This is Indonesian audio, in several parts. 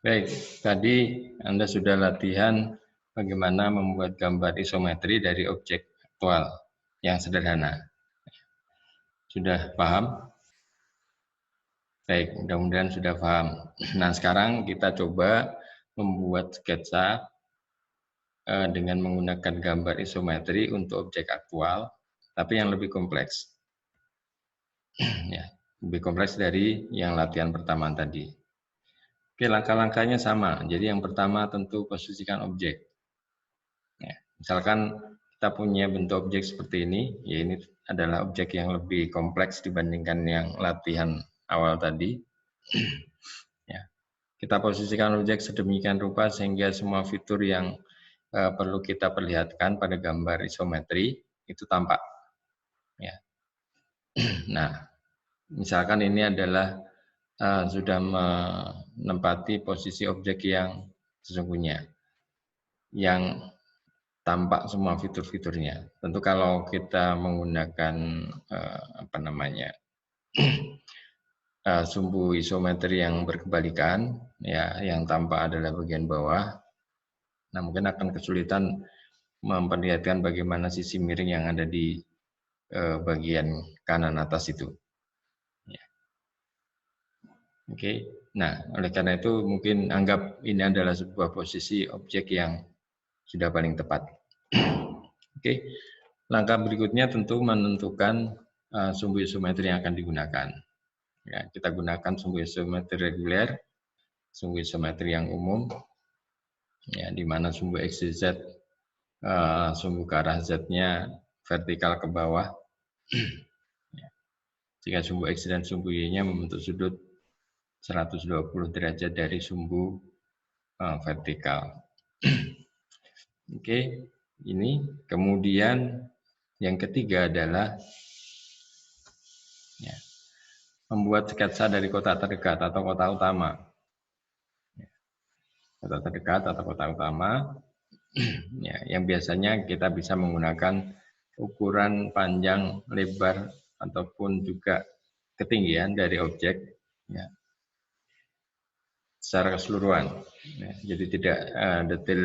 Baik, tadi Anda sudah latihan bagaimana membuat gambar isometri dari objek aktual yang sederhana. Sudah paham? Baik, mudah-mudahan sudah paham. Nah, sekarang kita coba membuat sketsa dengan menggunakan gambar isometri untuk objek aktual, tapi yang lebih kompleks. Ya, lebih kompleks dari yang latihan pertama tadi. Oke, langkah-langkahnya sama. Jadi yang pertama tentu posisikan objek. Ya, misalkan kita punya bentuk objek seperti ini, ya ini adalah objek yang lebih kompleks dibandingkan yang latihan awal tadi. Ya, kita posisikan objek sedemikian rupa sehingga semua fitur yang perlu kita perlihatkan pada gambar isometri itu tampak. Ya. Nah, misalkan ini adalah sudah menempati posisi objek yang sesungguhnya, yang tampak semua fitur-fiturnya. Tentu kalau kita menggunakan sumbu isometri yang berkebalikan, ya, yang tampak adalah bagian bawah, nah mungkin akan kesulitan memperlihatkan bagaimana sisi miring yang ada di bagian kanan atas itu. Ya. Oke, nah oleh karena itu mungkin anggap ini adalah sebuah posisi objek yang sudah paling tepat. Oke, langkah berikutnya tentu menentukan sumbu isometri yang akan digunakan. Ya, kita gunakan sumbu isometri reguler, sumbu isometri yang umum, ya, di mana sumbu X, Z, sumbu ke arah Z-nya vertikal ke bawah. Ya. Jika sumbu X dan sumbu Y-nya membentuk sudut 120 derajat dari sumbu vertikal. Oke, ini kemudian yang ketiga adalah ya, membuat sketsa dari kota terdekat atau kota utama. Kota terdekat atau kota utama, ya, yang biasanya kita bisa menggunakan ukuran panjang, lebar, ataupun juga ketinggian dari objek, ya, secara keseluruhan. Ya, jadi tidak detail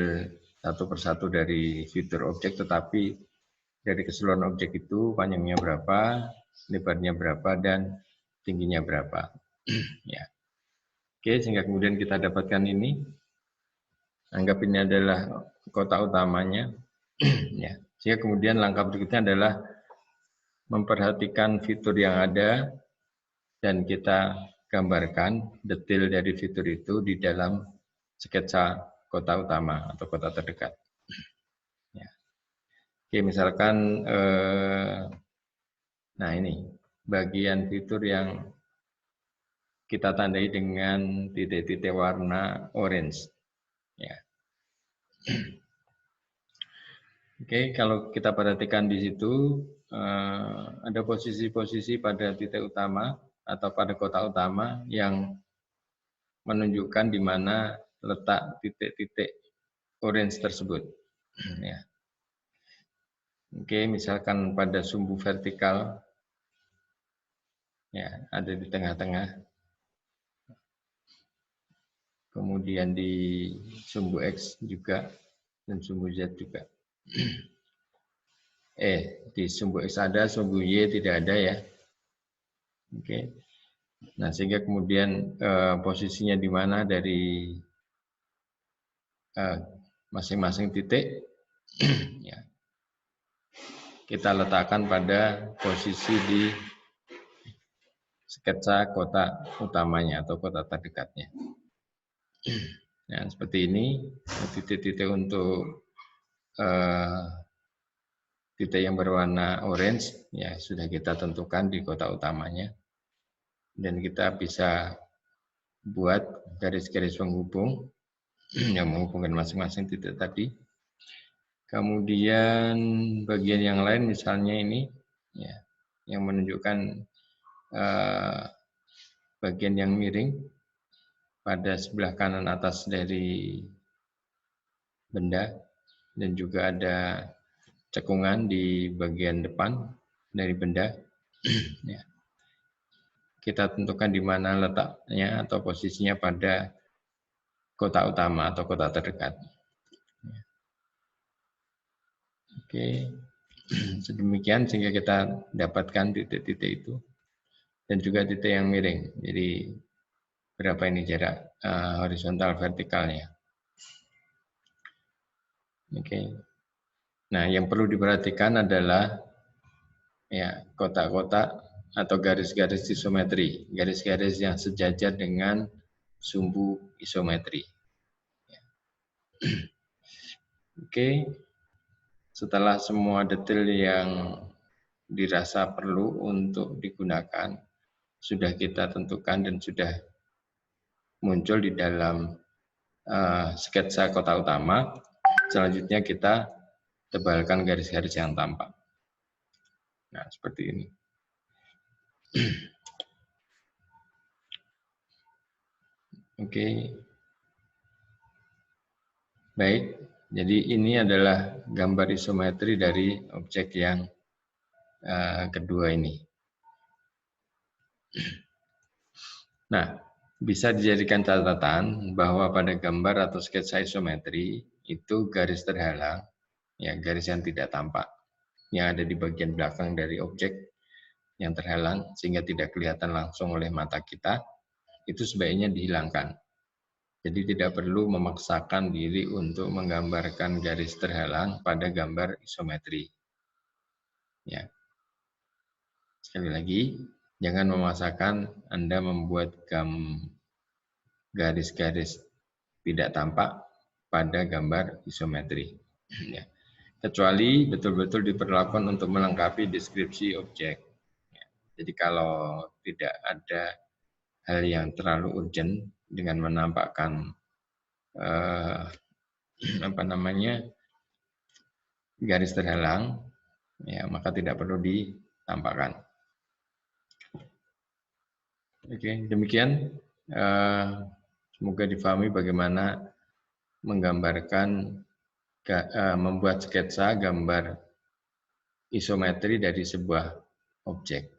satu persatu dari fitur objek, tetapi dari keseluruhan objek itu panjangnya berapa, lebarnya berapa, dan tingginya berapa. Ya. Oke, sehingga kemudian kita dapatkan ini. Anggap ini adalah kota utamanya. Ya. Sehingga kemudian langkah berikutnya adalah memperhatikan fitur yang ada dan kita gambarkan detail dari fitur itu di dalam sketsa kota utama atau kota terdekat. Ya. Oke, misalkan nah ini bagian fitur yang kita tandai dengan titik-titik warna orange. Ya. Oke, kalau kita perhatikan di situ ada posisi-posisi pada titik utama atau pada kota utama yang menunjukkan di mana letak titik-titik orange tersebut. Ya. Oke, misalkan pada sumbu vertikal, ya, ada di tengah-tengah. Kemudian di sumbu X juga dan sumbu Z juga. Di sumbu X ada, sumbu Y tidak ada, ya. Oke. Nah, sehingga kemudian posisinya di mana dari masing-masing titik, ya, kita letakkan pada posisi di sketsa kota utamanya atau kota terdekatnya. Nah, seperti ini titik-titik untuk titik yang berwarna orange, ya, sudah kita tentukan di kota utamanya, dan kita bisa buat garis-garis penghubung yang menghubungkan masing-masing titik tadi. Kemudian bagian yang lain misalnya ini, ya, yang menunjukkan bagian yang miring pada sebelah kanan atas dari benda, dan juga ada cekungan di bagian depan dari benda. Ya. Kita tentukan di mana letaknya atau posisinya pada kota utama atau kota terdekat. Oke, sedemikian sehingga kita dapatkan titik-titik itu dan juga titik yang miring. Jadi berapa ini jarak horizontal vertikalnya. Oke. Nah, yang perlu diperhatikan adalah ya kotak-kotak atau garis-garis isometri, garis-garis yang sejajar dengan sumbu isometri. Oke, setelah semua detail yang dirasa perlu untuk digunakan sudah kita tentukan dan sudah muncul di dalam sketsa kota utama. Selanjutnya kita tebalkan garis-garis yang tampak. Nah, seperti ini. Oke. Baik, jadi ini adalah gambar isometri dari objek yang kedua ini. Nah, bisa dijadikan catatan bahwa pada gambar atau sketsa isometri itu garis terhalang, ya garis yang tidak tampak, yang ada di bagian belakang dari objek yang terhalang sehingga tidak kelihatan langsung oleh mata kita, itu sebaiknya dihilangkan. Jadi tidak perlu memaksakan diri untuk menggambarkan garis terhalang pada gambar isometri. Ya. Sekali lagi, jangan memaksakan Anda membuat garis-garis tidak tampak pada gambar isometri. Ya. Kecuali betul-betul diperlakukan untuk melengkapi deskripsi objek. Ya. Jadi kalau tidak ada hal yang terlalu urgent dengan menampakkan garis terhalang, ya maka tidak perlu ditampakkan. Oke, demikian. Semoga difahami bagaimana menggambarkan, membuat sketsa gambar isometri dari sebuah objek.